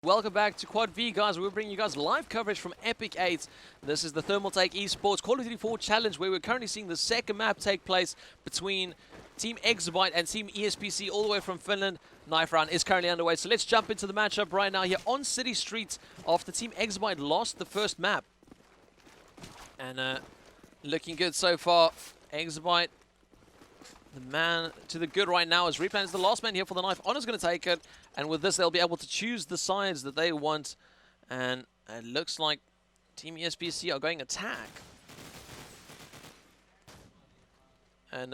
Welcome back to Quad V, guys. We're bringing you guys live coverage from Epic.EIGHT. This is the Thermaltake eSports Call of Duty 4 Challenge, where we're currently seeing the second map take place between Team exabyte and Team ESPC, all the way from Finland. Knife round is currently underway, so let's jump into the matchup right now here on City Streets after Team exabyte lost the first map. And looking good so far. exabyte, the man to the good right now, as Replan is the last man here for the knife. Honor's going to take it, and with this they'll be able to choose the sides that they want. And it looks like Team ESPC are going attack. And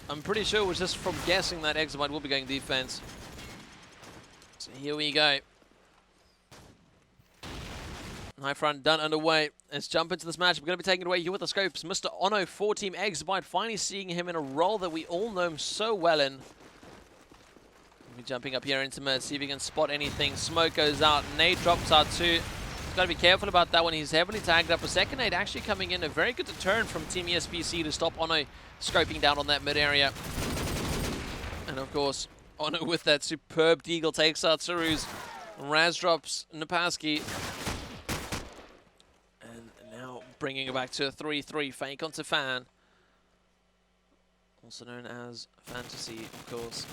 I'm pretty sure it was just from guessing that exabyte will be going defense. So here we go. Knife run done underway. Let's jump into this match. We're going to be taking it away here with the scopes. Mr. Ono for Team exabyte, finally seeing him in a role that we all know him so well in. We're jumping up here into mid, see if he can spot anything. Smoke goes out, nade drops out too. He's got to be careful about that one. He's heavily tagged up. A second nade actually coming in. A very good deterrent from Team ESPC to stop Ono scoping down on that mid area. And of course, Ono with that superb deagle takes out Saru's. Raz drops Napaski. Bringing it back to a 3-3, fake onto Fan. Also known as Fantasy, of course.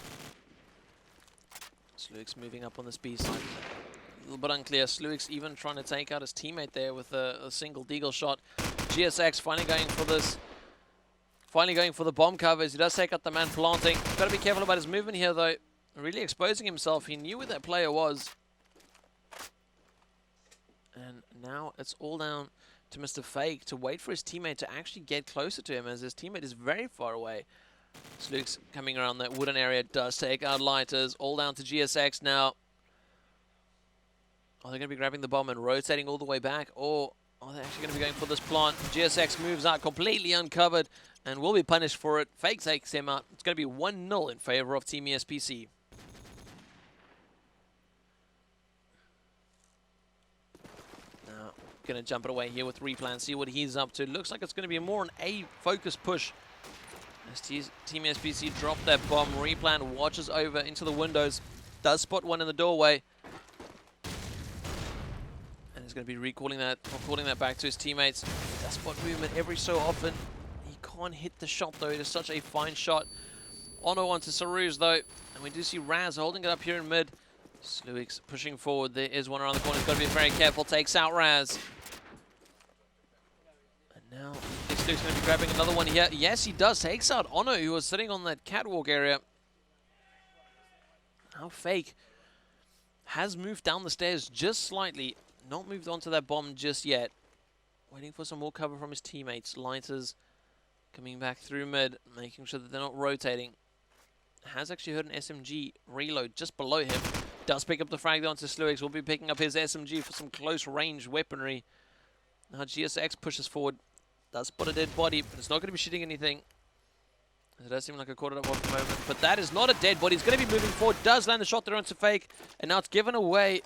Sluix moving up on this B side. A little bit unclear. Sluix even trying to take out his teammate there with a single deagle shot. GSX finally going for this. Finally going for the bomb covers. He does take out the man planting. Got to be careful about his movement here, though. Really exposing himself. He knew where that player was. And now it's all down to Mr. Fake to wait for his teammate to actually get closer to him, as his teammate is very far away. Sluix coming around that wooden area, does take out lighters, all down to GSX now. Are they going to be grabbing the bomb and rotating all the way back, or are they actually going to be going for this plant? GSX moves out completely uncovered and will be punished for it. Fake takes him out. It's going to be 1-0 in favor of Team ESPC. Going to jump it away here with Replan, see what he's up to. Looks like it's going to be more an A-focused push. As Team SPC drop that bomb, Replan watches over into the windows, does spot one in the doorway. And he's going to be recalling that, or calling that back to his teammates. Does spot movement every so often. He can't hit the shot though, it is such a fine shot. Ono onto Saru's though, and we do see Raz holding it up here in mid. Sluix pushing forward. There is one around the corner. He's got to be very careful. Takes out Raz. And now Sluix going to be grabbing another one here. Yes, he does. Takes out Ono, who was sitting on that catwalk area. Now Fake has moved down the stairs just slightly. Not moved onto that bomb just yet. Waiting for some more cover from his teammates. Lighters coming back through mid, making sure that they're not rotating. Has actually heard an SMG reload just below him. Does pick up the frag onto Sluix. Will be picking up his SMG for some close range weaponry. Now GSX pushes forward. Does spot a dead body, but it's not going to be shooting anything. It does seem like a quarter up at the moment, but that is not a dead body. He's going to be moving forward. Does land the shot there onto Fake, and now it's given away.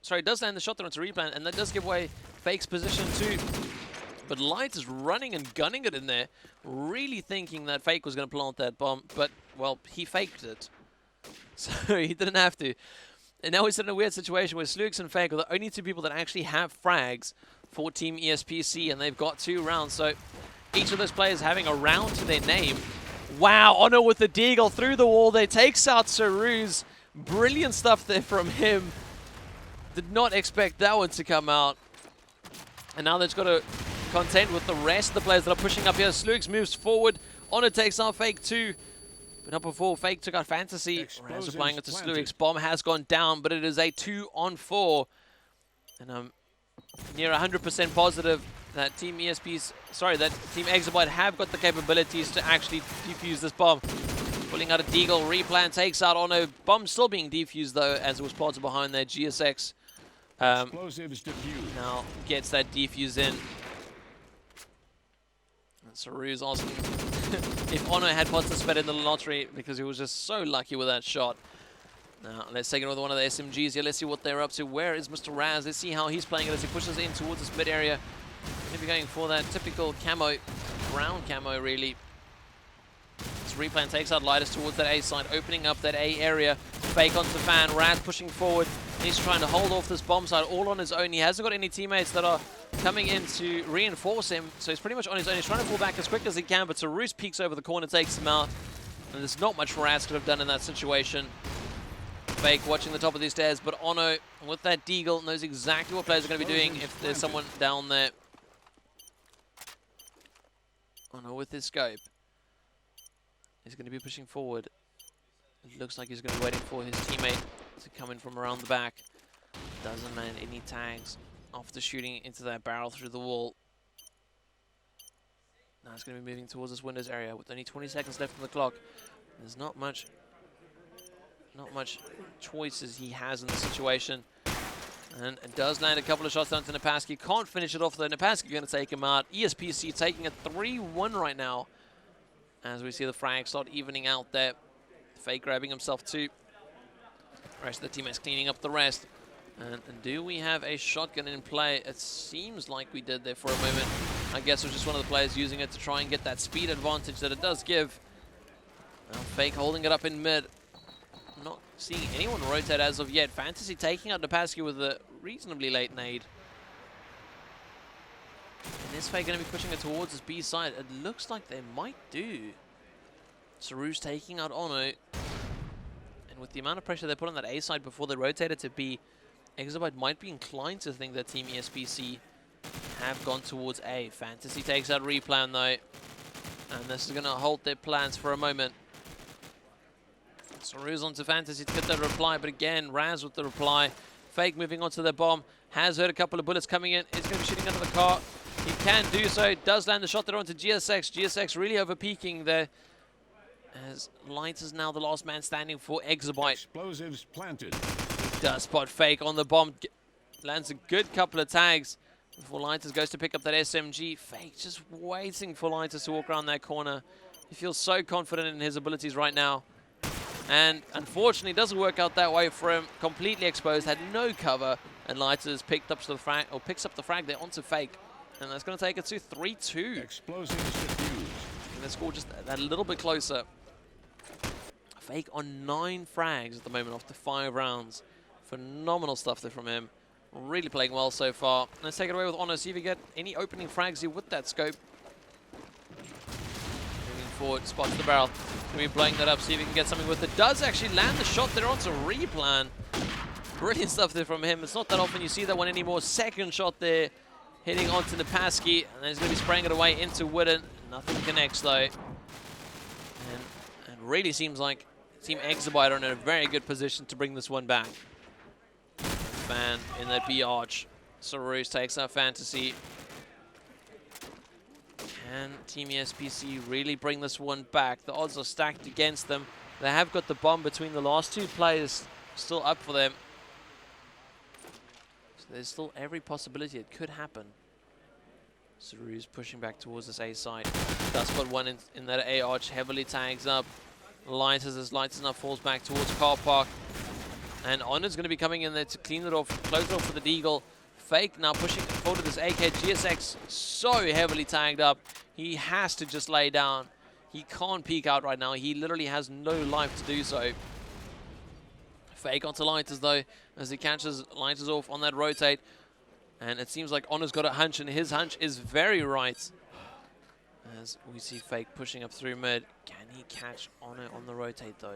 Sorry, does land the shot there onto Replan, and that does give away Fake's position too. But Light is running and gunning it in there, really thinking that Fake was going to plant that bomb, but, well, he faked it. So he didn't have to. And now he's in a weird situation where Sluix and Fake are the only two people that actually have frags for Team ESPC, and they've got 2 rounds. So each of those players having a round to their name. Wow, Ono with the deagle through the wall there. Takes out Saru's. Brilliant stuff there from him. Did not expect that one to come out. And now they've got to contend with the rest of the players that are pushing up here. Sluix moves forward. Ono takes out Fake too. But not before Fake took out Fantasy. Raz applying it to Sluix. Bomb has gone down, but it is a 2-on-4. And I'm near 100% positive that Team exabyte have got the capabilities to actually defuse this bomb. Pulling out a deagle. Replan takes out Ono. Bomb still being defused though, as it was spotted behind there. GSX now gets that defuse in. Saru's asking if Ono had participated in the lottery, because he was just so lucky with that shot. Now, let's take another one of the SMGs here. Let's see what they're up to. Where is Mr. Raz? Let's see how he's playing it as he pushes in towards this mid area. Maybe going for that typical camo, brown camo really. as Replan takes out Lidus towards that A side, opening up that A area. Fake onto Fan, Raz pushing forward. He's trying to hold off this bomb side all on his own. He hasn't got any teammates that are coming in to reinforce him, so he's pretty much on his own. He's trying to fall back as quick as he can, but Sarus peeks over the corner, takes him out. And there's not much Raz could have done in that situation. Fake watching the top of these stairs, but Ono, with that deagle, knows exactly what players are going to be doing if there's someone down there. Ono with his scope. He's going to be pushing forward. It looks like he's going to be waiting for his teammate to come in from around the back. Doesn't land any tags after shooting into that barrel through the wall. Now he's going to be moving towards this windows area with only 20 seconds left on the clock. There's not much choices he has in the situation. And it does land a couple of shots down to Napaski. Can't finish it off though. Napaski going to take him out. ESPC taking a 3-1 right now. As we see the frag slot evening out there. Fake grabbing himself too. The rest of the teammates cleaning up the rest. And do we have a shotgun in play? It seems like we did there for a moment. I guess it was just one of the players using it to try and get that speed advantage that it does give. Now Fake holding it up in mid. Not seeing anyone rotate as of yet. Fantasy taking out Napaski with a reasonably late nade. And is Fake going to be pushing it towards his B side? It looks like they might do. Sarus taking out Ono. And with the amount of pressure they put on that A side before they rotated to B, Exabyte might be inclined to think that Team ESPC have gone towards A. Fantasy takes out Replan though. And this is going to halt their plans for a moment. Sarus onto Fantasy to get that reply, but again, Raz with the reply. Fake moving onto the bomb. Has heard a couple of bullets coming in. Is going to be shooting under the car. He can do so. Does land the shot there onto GSX. GSX really over peaking there. As Light is now the last man standing for Exabyte. Explosives planted. Does spot Fake on the bomb. Lands a good couple of tags before Lighters goes to pick up that SMG. Fake just waiting for Lighters to walk around that corner. He feels so confident in his abilities right now. And unfortunately, it doesn't work out that way for him. Completely exposed, had no cover. And Lighters picked up the frag, or picks up the frag there onto Fake. And that's going to take it to 3-2. Explosives diffused. And the score just that little bit closer. Fake on 9 frags at the moment after 5 rounds. Phenomenal stuff there from him. Really playing well so far. Let's take it away with Ono. See if we get any opening frags here with that scope. Moving forward, spots the barrel. Gonna be blowing that up, see if he can get something with it. Does actually land the shot there onto Replan. Brilliant stuff there from him. It's not that often you see that one anymore. Second shot there, hitting onto Napaski. And then he's going to be spraying it away into Wooden. Nothing connects though. And really seems like Team Exabyte are in a very good position to bring this one back. Fan in that B arch. Sarus takes out Fantasy. Can Team ESPC really bring this one back? The odds are stacked against them. They have got the bomb between the last 2 players still up for them. So there's still every possibility it could happen. Sarus pushing back towards this A side. Does put one in that A arch, heavily tags up. Lighters as Lighters now falls back towards car park. And Honor's going to be coming in there to clean it off, close it off for the deagle. Fake now pushing forward with this AK. GSX so heavily tagged up. He has to just lay down. He can't peek out right now. He literally has no life to do so. Fake onto Lighters though, as he catches Lighters off on that rotate. And it seems like Honor's got a hunch, and his hunch is very right. As we see Fake pushing up through mid. Can he catch Honor on the rotate though?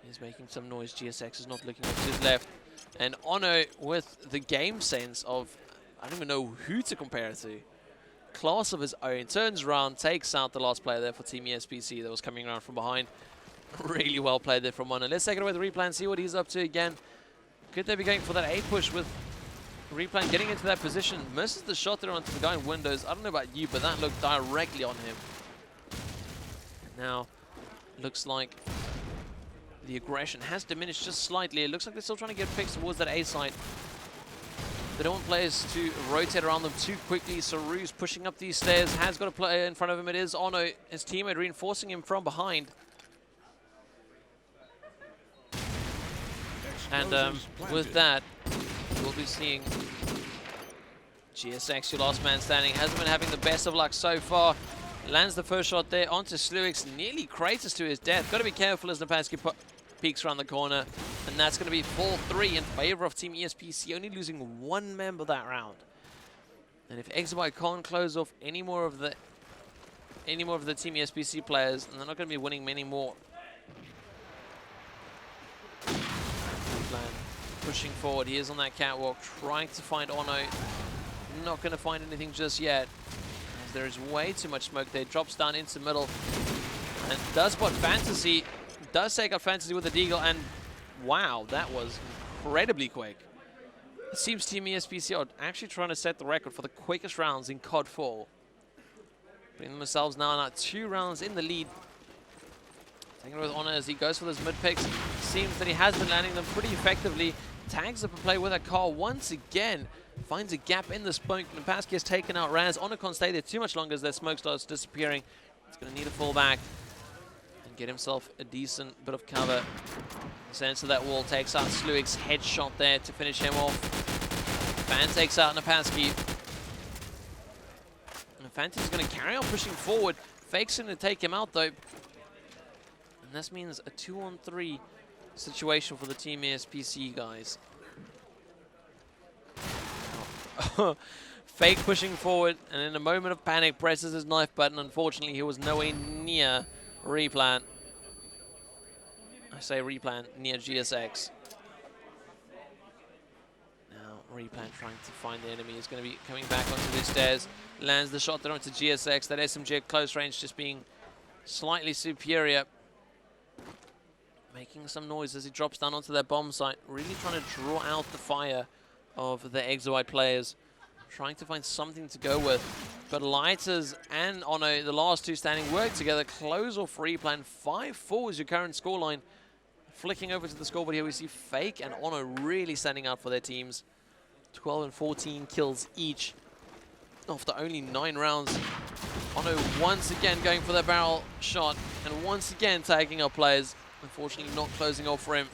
He's making some noise. GSX is not looking up to his left. And Ono with the game sense of, I don't even know who to compare it to. Class of his own. Turns around, takes out the last player there for Team ESPC that was coming around from behind. Really well played there from Ono. Let's take it away with Replan, see what he's up to again. Could they be going for that A push with Replan getting into that position? Misses the shot there onto the guy in windows. I don't know about you, but that looked directly on him. And now, looks like the aggression has diminished just slightly. It looks like they're still trying to get picks towards that A side. They don't want players to rotate around them too quickly. Sarus pushing up these stairs. Has got a player in front of him. It is Ono, his teammate, reinforcing him from behind. And with that, we'll be seeing GSX, your last man standing. Hasn't been having the best of luck so far. Lands the first shot there onto Sluix, nearly craters to his death. Got to be careful as Napaski peeks around the corner. And that's going to be 4-3 in favor of Team ESPC, only losing one member that round. And if exabyte can't close off any more of the Team ESPC players, then they're not going to be winning many more. Pushing forward, he is on that catwalk, trying to find Ono. Not going to find anything just yet, as there is way too much smoke there. Drops down into the middle, and does spot Fantasy. Does take out Fantasy with a deagle, and wow, that was incredibly quick. It seems Team ESPC are actually trying to set the record for the quickest rounds in COD 4. Putting themselves now 2 rounds in the lead. Taking it with Honor as he goes for those mid picks. Seems that he has been landing them pretty effectively. Tags up a play with a car once again. Finds a gap in the smoke. Napaski has taken out Raz. Honor can't stay there too much longer as their smoke starts disappearing. He's going to need to fall back and get himself a decent bit of cover. Center that wall, takes out Sluix. Headshot there to finish him off. Fan takes out Napaski. And Fantasy is going to carry on pushing forward. Fake's going to take him out though. And this means a 2-on-3 situation for the Team ESPC guys. Fake pushing forward, and in a moment of panic presses his knife button. Unfortunately, he was nowhere near replan. I say replan, near GSX. Now replan trying to find the enemy is going to be coming back onto the stairs. Lands the shot there onto GSX. That SMG at close range just being slightly superior. Making some noise as he drops down onto their bomb site. Really trying to draw out the fire of the exabyte players. Trying to find something to go with. But Lighters and Ono, the last two standing, work together. Close off replan. 5-4 is your current scoreline. Flicking over to the scoreboard here, we see Fake and Ono really standing out for their teams. 12 and 14 kills each after only 9 rounds. Ono once again going for their barrel shot and once again tagging up players. Unfortunately not closing off for him.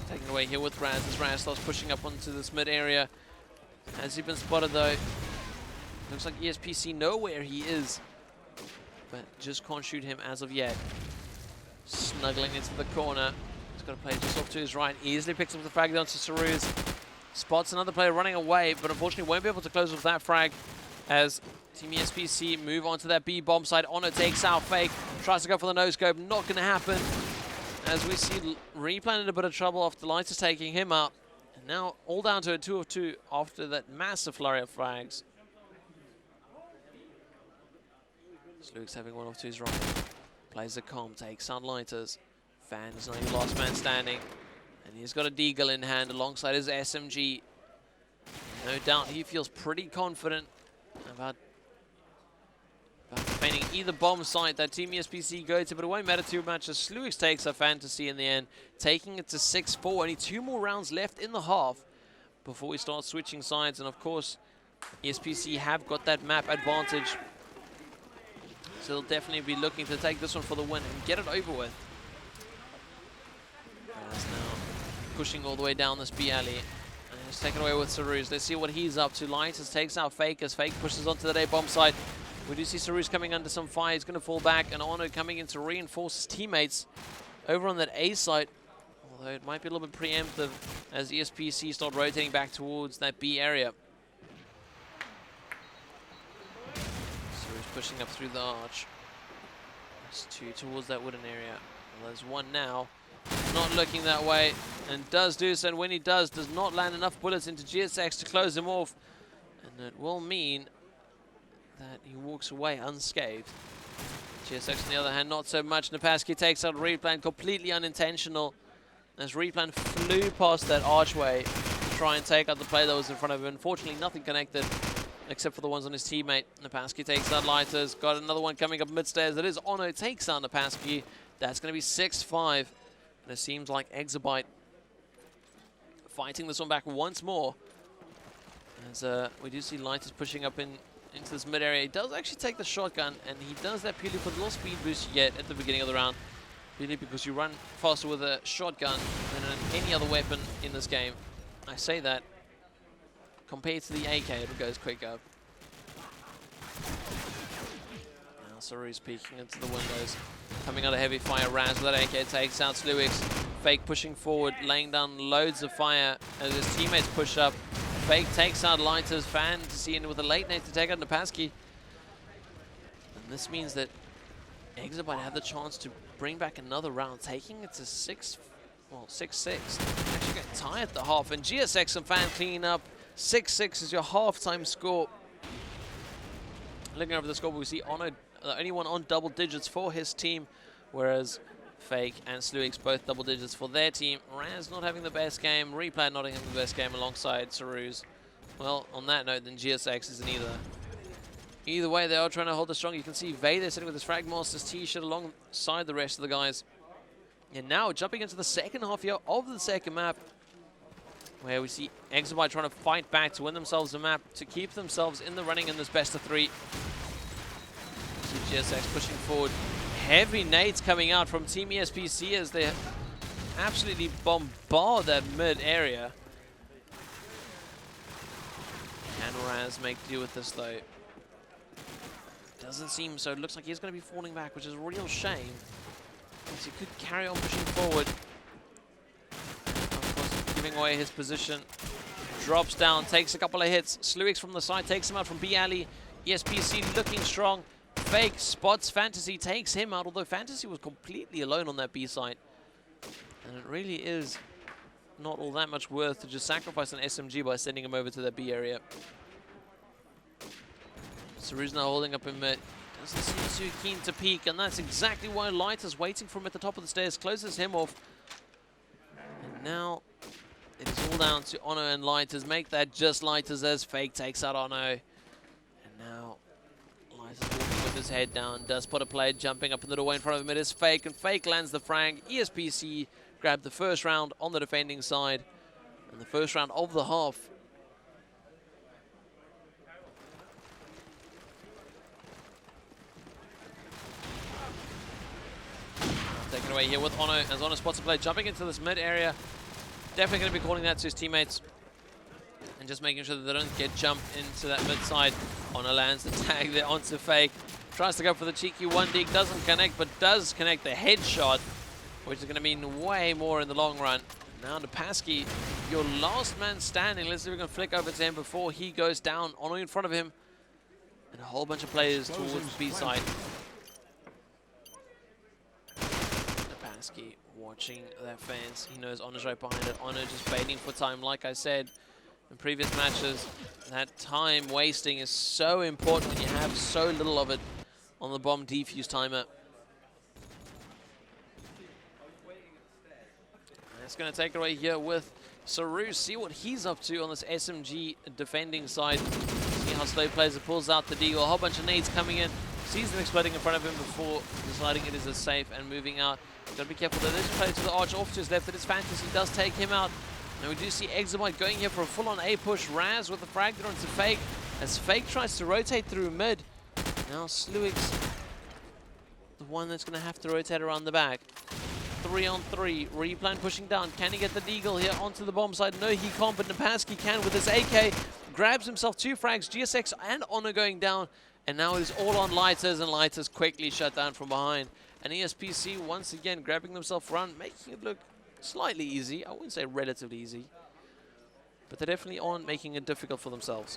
Taken away here with Raz as Raz starts pushing up onto this mid area. Has he been spotted though? Looks like ESPC know where he is, but just can't shoot him as of yet. Snuggling into the corner. He's got to play just off to his right. Easily picks up the frag down to Saruz. Spots another player running away, but unfortunately won't be able to close off that frag as Team ESPC move on to that B bomb side. Ono takes out Fake. Tries to go for the no-scope. Not going to happen. As we see Replan in a bit of trouble after Lighters taking him out. And now all down to a 2 of 2 after that massive flurry of frags. Sluix having one off to his right. Plays the comp, takes out Lighters. Fan is not the last man standing. And he's got a deagle in hand alongside his SMG. No doubt he feels pretty confident about defending either bomb site that Team ESPC go to, but it won't matter too much as Sluix takes a Fantasy in the end, taking it to 6-4. Only 2 more rounds left in the half before we start switching sides. And of course, ESPC have got that map advantage. So they'll definitely be looking to take this one for the win and get it over with. Raz now pushing all the way down this B alley. And he's taken away with Saruz. Let's see what he's up to. Lighters takes out Fake as Fake pushes onto the A bomb side. We do see Saruz coming under some fire. He's going to fall back. And Ono coming in to reinforce his teammates over on that A site. Although it might be a little bit preemptive as ESPC start rotating back towards that B area. Pushing up through the arch. There's 2 towards that wooden area. Well, there's 1 now. Not looking that way. And does do so. And when he does not land enough bullets into GSX to close him off. And it will mean that he walks away unscathed. GSX on the other hand, not so much. Napaski takes out Replan, completely unintentional. As Replan flew past that archway to try and take out the player that was in front of him. Unfortunately, nothing connected, except for the ones on his teammate. Napaski takes out Lighters. Got another one coming up mid-stairs. It is Ono takes out Napaski. That's going to be 6-5. And it seems like Exabyte fighting this one back once more. As we do see Lighters pushing up into this mid-area. He does actually take the shotgun, and he does that purely for the little speed boost you get at the beginning of the round. Purely because you run faster with a shotgun than any other weapon in this game. I say that. Compared to the AK, it goes quicker. Saru's peeking into the windows. Coming out of heavy fire, Raz with that AK takes out Sluix. Fake pushing forward, laying down loads of fire as his teammates push up. Fake takes out Lighters, Fantasy in with a late nade to take out Napaski. And this means that exabyte have the chance to bring back another round, taking it to 6-6. Actually getting tied at the half, and GSX and Fan cleaning up. 6-6 is your halftime score. Looking over the scoreboard, we see Ono, the only one on double digits for his team, whereas Fake and Sluix both double digits for their team. Raz not having the best game, Replay not having the best game alongside Saru's. Well, on that note, then GSX isn't either. Either way, they are trying to hold it strong. You can see Vader sitting with his Fragmaster's t-shirt alongside the rest of the guys. And now jumping into the second half here of the second map, where we see exabyte trying to fight back to win themselves a map, to keep themselves in the running in this best of 3. See GSX pushing forward. Heavy nades coming out from Team ESPC as they absolutely bombard that mid area. Can Raz make do with this though? Doesn't seem so. It looks like he's going to be falling back, which is a real shame. Because he could carry on pushing forward. Of course, giving away his position. Drops down, takes a couple of hits. Sluix from the side takes him out from B alley. ESPC looking strong. Fake spots Fantasy, takes him out, although Fantasy was completely alone on that B side. And it really is not all that much worth to just sacrifice an SMG by sending him over to that B area. Saru's now holding up in mid. Doesn't seem too keen to peek, and that's exactly why Light is waiting for him at the top of the stairs, closes him off. And now it is all down to Ono and Lighters. Make that just Lighters as Fake takes out Ono. And now Lighters walking with his head down, does put a player jumping up in the doorway in front of him. It is Fake, and Fake lands the frag. ESPC grabbed the first round on the defending side, and the first round of the half. Taken away here with Ono, as Ono spots a play, jumping into this mid area. Definitely going to be calling that to his teammates. And just making sure that they don't get jumped into that mid side. Ono lands the tag there onto Fake. Tries to go for the cheeky 1 dig, doesn't connect, but does connect the headshot, which is going to mean way more in the long run. Now Napaski, your last man standing. Let's see if we can flick over to him before he goes down. Ono in front of him. And a whole bunch of players towards the B side. Watching that fence, he knows Ono's right behind it. Ono just baiting for time. Like I said in previous matches, that time wasting is so important when you have so little of it on the bomb defuse timer. That's going to take it away here with Saru. See what he's up to on this SMG defending side. See how slow plays it, pulls out the deagle. A whole bunch of nades coming in. Sees them exploding in front of him before deciding it is a safe and moving out. Gotta be careful. There is a play to the arch off to his left. It is Fantasy, does take him out. Now we do see exabyte going here for a full-on A push. Raz with the frag there onto Fake, as Fake tries to rotate through mid. Now Sluix, the one that's gonna have to rotate around the back. 3-on-3. Replan pushing down. Can he get the deagle here onto the bomb side? No, he can't, but Napaski can with his AK. Grabs himself 2 frags. GSX and Ono going down. And now it is all on Lighters, and Lighters quickly shut down from behind. And ESPC once again grabbing themselves run, making it look slightly easy. I wouldn't say relatively easy, but they definitely aren't making it difficult for themselves.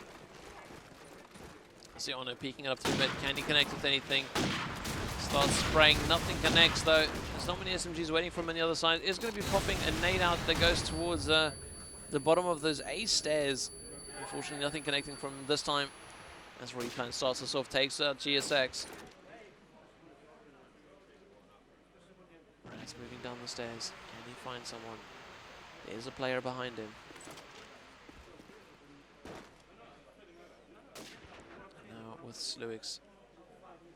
See Ono peeking it up to the mid. Can he connect with anything? Starts spraying. Nothing connects though. There's not many SMGs waiting for him on the other side. Is going to be popping a nade out that goes towards the bottom of those A stairs. Unfortunately, nothing connecting from this time. As Replan starts us off, takes out GSX. He's moving down the stairs. Can he find someone? There's a player behind him. Now with Sluix.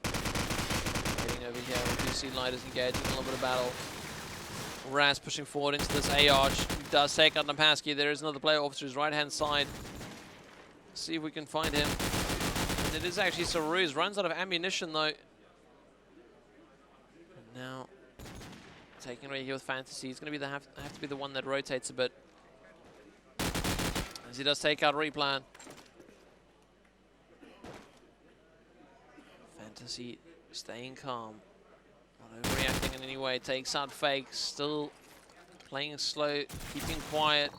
Waiting over here. We do see Lighters engaging a little bit of battle. Raz pushing forward into this A arch. Does take out Napaski. There is another player off to his right-hand side. See if we can find him. And it is actually Saru's. Runs out of ammunition though. And now taking away here with Fantasy. He's going to be have to be the one that rotates a bit. As he does take out Replan. Fantasy Staying calm. Not overreacting in any way. Takes out Fake. Still playing slow. Keeping quiet.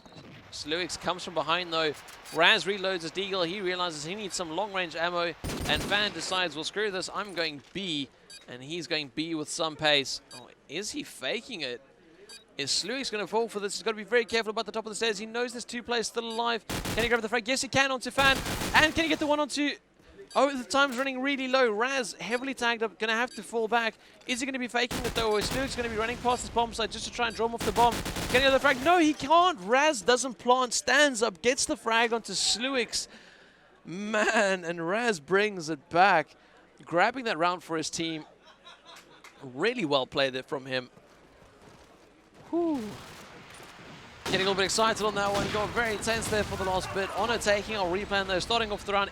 Sluix comes from behind though. Raz reloads his deagle. He realizes he needs some long-range ammo. And Van decides, well, screw this. I'm going B. And he's going B with some pace. Oh, is he faking it? Is Sluix going to fall for this? He's got to be very careful about the top of the stairs. He knows there's two players still alive. Can he grab the frag? Yes, he can onto Fan. And can he get the one onto... Oh, the time's running really low. Raz heavily tagged up, going to have to fall back. Is he going to be faking it though, or is Sluix going to be running past his bomb site just to try and draw him off the bomb? Can he get the frag? No, he can't. Raz doesn't plant, stands up, gets the frag onto Sluix. Man, and Raz brings it back. Grabbing that round for his team. Really well played there from him. Whew. Getting a little bit excited on that one. Got very tense there for the last bit. Honor taking our replan though. Starting off the round,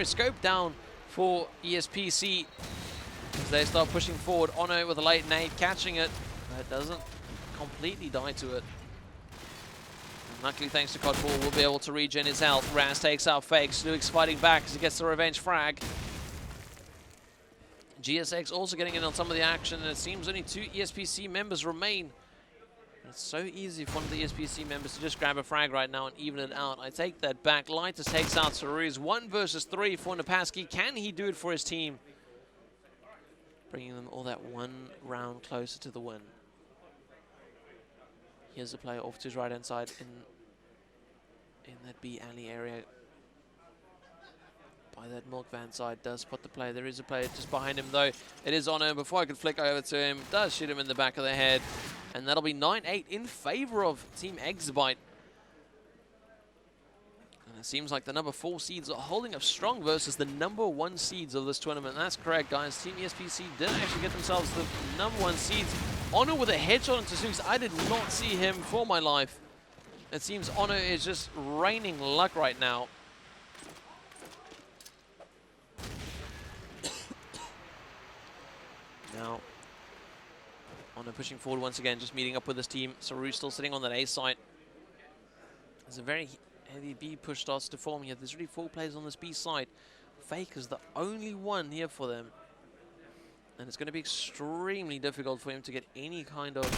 scope down for ESPC. As they start pushing forward. Honor with a late nade, catching it. But doesn't completely die to it. And luckily, thanks to Codball, we'll be able to regen his health. Raz takes out Fake. Sluix fighting back as he gets the revenge frag. GSX also getting in on some of the action, and it seems only 2 ESPC members remain. It's so easy for one of the ESPC members to just grab a frag right now and even it out. I take that back. Lighters takes out Saruz. 1 versus 3 for Napaski. Can he do it for his team? Bringing them all that 1 round closer to the win. Here's the player off to his right-hand side in that B alley area. By that milk van side, does spot the player. There is a player just behind him though. It is Honor. Before I can flick over to him, does shoot him in the back of the head. And that'll be 9-8 in favor of Team Exabyte. And it seems like the number 4 seeds are holding up strong versus the number 1 seeds of this tournament. And that's correct, guys. Team ESPC did actually get themselves the number 1 seeds. Honor with a headshot into Sluix. I did not see him for my life. It seems Honor is just raining luck right now. Now, Honor pushing forward once again, just meeting up with his team. Saru still sitting on that A site. There's a very heavy B push starts to form here. There's really 4 players on this B side. Fake is the only one here for them. And it's going to be extremely difficult for him to get any kind of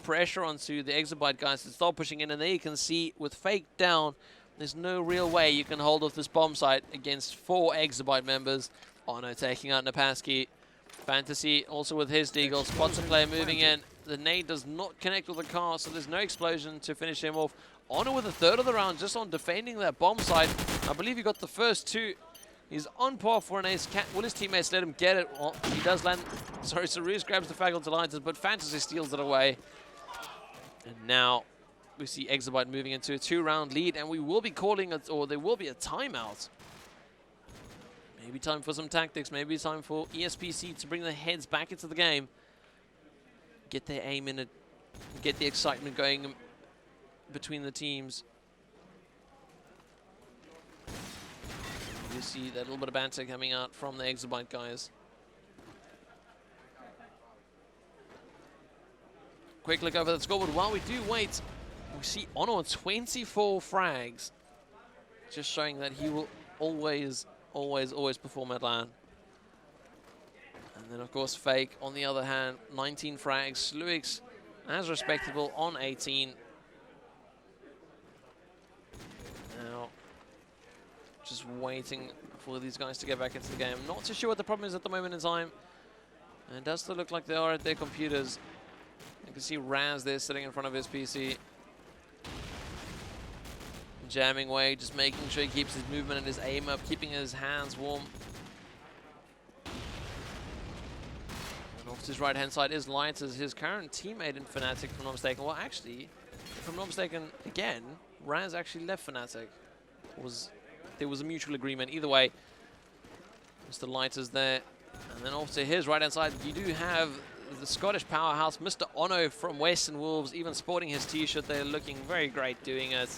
pressure onto the Exabyte guys to start pushing in. And there you can see, with Fake down, there's no real way you can hold off this bomb site against 4 Exabyte members. Honor taking out Napaski. Fantasy also with his deagle. Spots a player moving in. The nade does not connect with the car, so there's no explosion to finish him off. Honor with a third of the round just on defending that bomb site. I believe he got the first 2. He's on par for an ace. Will his teammates let him get it? Well, he does land. Sorry, Saruz grabs the faculty lighters, but Fantasy steals it away. And now we see Exabyte moving into a 2-round lead, and we will be calling it, or there will be a timeout. Maybe time for some tactics. Maybe time for ESPC to bring their heads back into the game. Get their aim in it. Get the excitement going between the teams. You see that little bit of banter coming out from the Exabyte guys. Quick look over the scoreboard. While we do wait, we see Honor 24 frags. Just showing that he will always perform at LAN. And then, of course, Fake, on the other hand, 19 frags. Sluix, as respectable, on 18. Now, just waiting for these guys to get back into the game. Not too sure what the problem is at the moment in time. And it does still look like they are at their computers. You can see Raz there sitting in front of his PC. Jamming away, just making sure he keeps his movement and his aim up, keeping his hands warm. And off to his right-hand side is Lights, as his current teammate in Fnatic, if I'm not mistaken. Well, actually, if I'm not mistaken, again, Raz actually left Fnatic. There was a mutual agreement. Either way, Mr. Lighters there. And then off to his right-hand side, you do have the Scottish powerhouse, Mr. Ono from Western Wolves, even sporting his t-shirt there, looking very great doing it.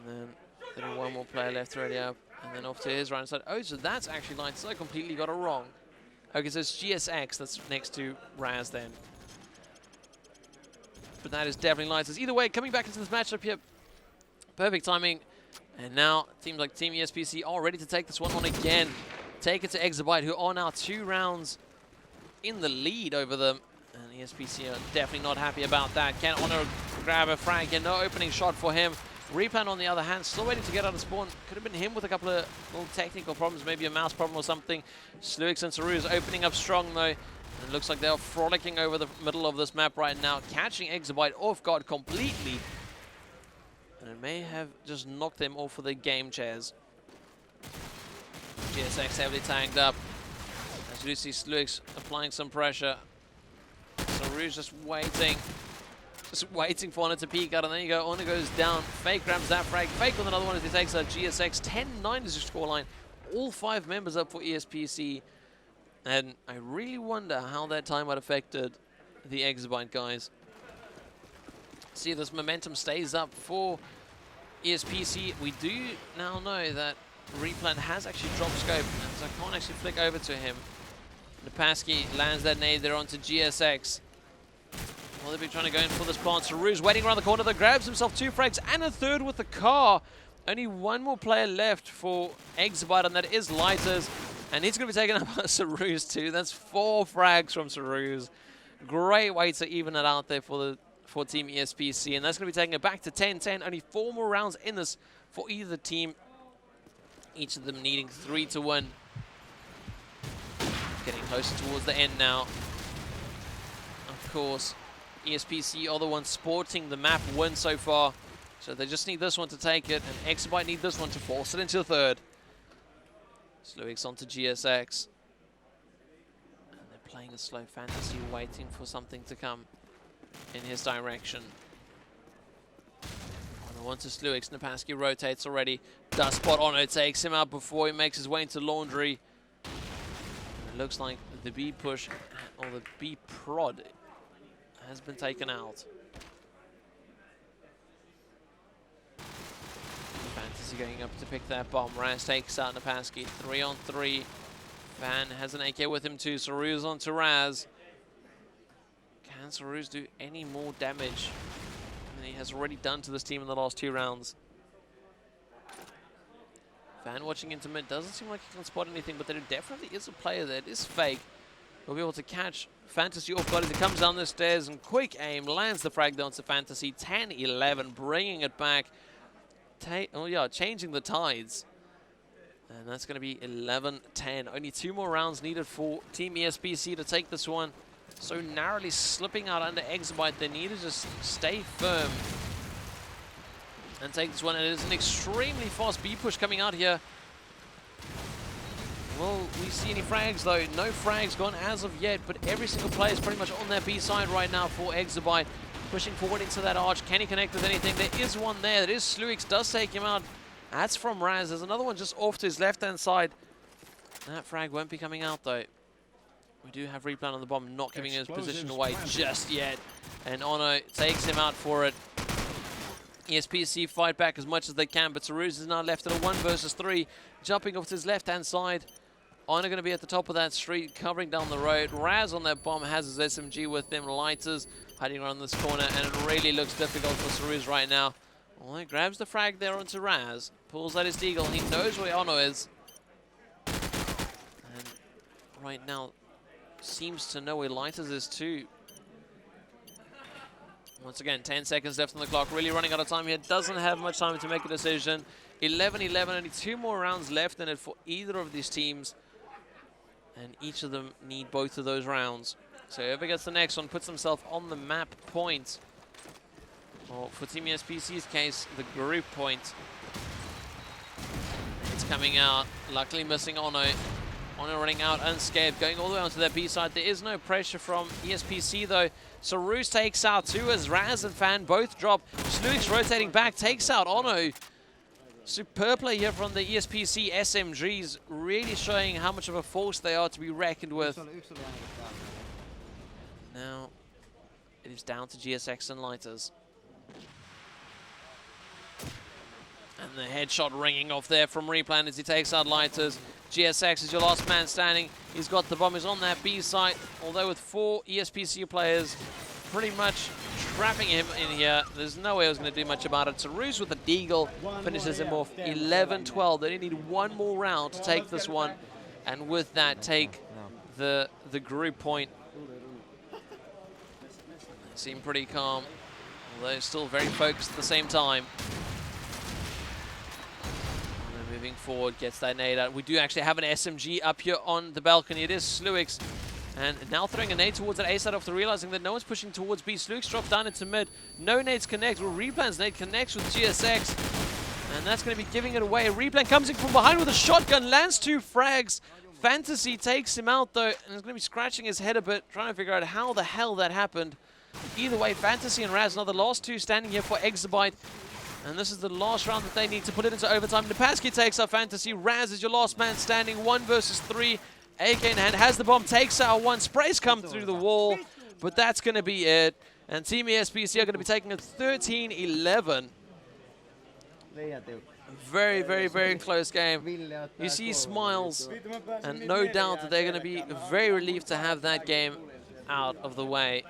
And then one more player left already up. And then off to his right side. Oh, so that's actually Lights. So I completely got it wrong. Okay, so it's GSX that's next to Raz then. But that is definitely Lights. Either way, coming back into this matchup here. Perfect timing. And now, teams like Team ESPC are ready to take this one on again. Take it to exabyte, who are now 2 rounds in the lead over them. And ESPC are definitely not happy about that. Can Honor grab a frag here? No opening shot for him. Replan, on the other hand, still waiting to get out of spawn. Could have been him with a couple of little technical problems, maybe a mouse problem or something. Sluix and Saruz opening up strong, though. And it looks like they're frolicking over the middle of this map right now, catching exabyte off guard completely. And it may have just knocked them off of the game chairs. GSX heavily tagged up. As you see Sluix applying some pressure. Saruz just waiting. Just waiting for Honor to peek out, and there you go. Honor goes down. Fake grabs that frag. Fake with another one as he takes out GSX. 10-9 is your scoreline. All 5 members up for ESPC. And I really wonder how that timeout affected the exabyte guys. See, this momentum stays up for ESPC. We do now know that Replan has actually dropped scope, so I can't actually flick over to him. Napaski lands that nade there onto GSX. Well, they'll be trying to go in for this plant. Saruz waiting around the corner, that grabs himself 2 frags and a 3rd with the car. Only 1 more player left for exabyte, and that is Lighters. And he's going to be taken up by Saruz too. That's 4 frags from Saruz. Great way to even it out there for Team ESPC. And that's going to be taking it back to 10-10. Only 4 more rounds in this for either team. Each of them needing 3 to win. Getting closer towards the end now. Of course, ESPC are the ones sporting the map win so far. So they just need this one to take it, and exabyte need this one to force it into the 3rd. Sluix onto GSX. And they're playing a slow fantasy, waiting for something to come in his direction. On one to Sluix, Napaski rotates already. Does spot Ono, takes him out before he makes his way into Laundry. And it looks like the B push, or the B prod, has been taken out. Fantasy going up to pick that bomb. Raz takes out Napaski. 3-on-3. Van has an AK with him too. Saruz onto Raz. Can Saruz do any more damage than he has already done to this team in the last 2 rounds? Van watching into mid. Doesn't seem like he can spot anything, but there definitely is a player there. It is fake. We'll be able to catch Fantasy off guard as he comes down the stairs, and quick aim lands the frag down to Fantasy. 10-11, bringing it back. Changing the tides. And that's going to be 11-10. Only 2 more rounds needed for Team ESPC to take this one. So narrowly slipping out under exabyte. They need to just stay firm and take this one. And it is an extremely fast B push coming out here. Will we see any frags though? No frags gone as of yet, but every single player is pretty much on their B side right now for exabyte. Pushing forward into that arch. Can he connect with anything? There is one there. That is Sluix. Does take him out. That's from Raz. There's another one just off to his left-hand side. That frag won't be coming out though. We do have Replan on the bomb, not giving his position away just yet. And Ono takes him out for it. ESPC fight back as much as they can, but Saruz is now left in a 1 versus 3. Jumping off to his left-hand side. Ono going to be at the top of that street, covering down the road. Raz on that bomb has his SMG with him. Lighters hiding around this corner, and it really looks difficult for Saruz right now. Well, he grabs the frag there onto Raz, pulls out his deagle. He knows where Ono is. And right now, seems to know where Lighters is too. Once again, 10 seconds left on the clock. Really running out of time here. Doesn't have much time to make a decision. 11-11, only 2 more rounds left in it for either of these teams. And each of them need both of those rounds. So whoever gets the next one puts themselves on the map point. Or for Team ESPC's case, the group point. It's coming out. Luckily missing Ono. Ono running out unscathed, going all the way onto their B side. There is no pressure from ESPC though. Saruz takes out 2 as Raz and Fan both drop. Sluix rotating back, takes out Ono. Superb play here from the ESPC SMGs, really showing how much of a force they are to be reckoned with. Now, it is down to GSX and Lighters. And the headshot ringing off there from Replan as he takes out Lighters. GSX is your last man standing. He's got the bomb, he's on that B site. Although with 4 ESPC players, pretty much trapping him in here. There's no way I was going to do much about it. So Roos with a deagle finishes him off 11-12. They only need one more round to take this one, and with that, take the group point. They seem pretty calm, although still very focused at the same time. And then moving forward, gets that nade out. We do actually have an SMG up here on the balcony. It is Sluix. And now throwing a nade towards that A side after realizing that no one's pushing towards B. Sluix drops down into mid. No nades connect. Well, Replan's nade connects with GSX. And that's going to be giving it away. Replan comes in from behind with a shotgun, lands 2 frags. Fantasy takes him out though, and is going to be scratching his head a bit, trying to figure out how the hell that happened. Either way, Fantasy and Raz are the last 2 standing here for Exabyte. And this is the last round that they need to put it into overtime. Napaski takes out Fantasy. Raz is your last man standing, 1 versus 3. AK in hand, has the bomb, takes out 1. Sprays come through the wall, but that's going to be it. And Team ESPC are going to be taking it 13-11. Very, very, very close game. You see smiles, and no doubt that they're going to be very relieved to have that game out of the way.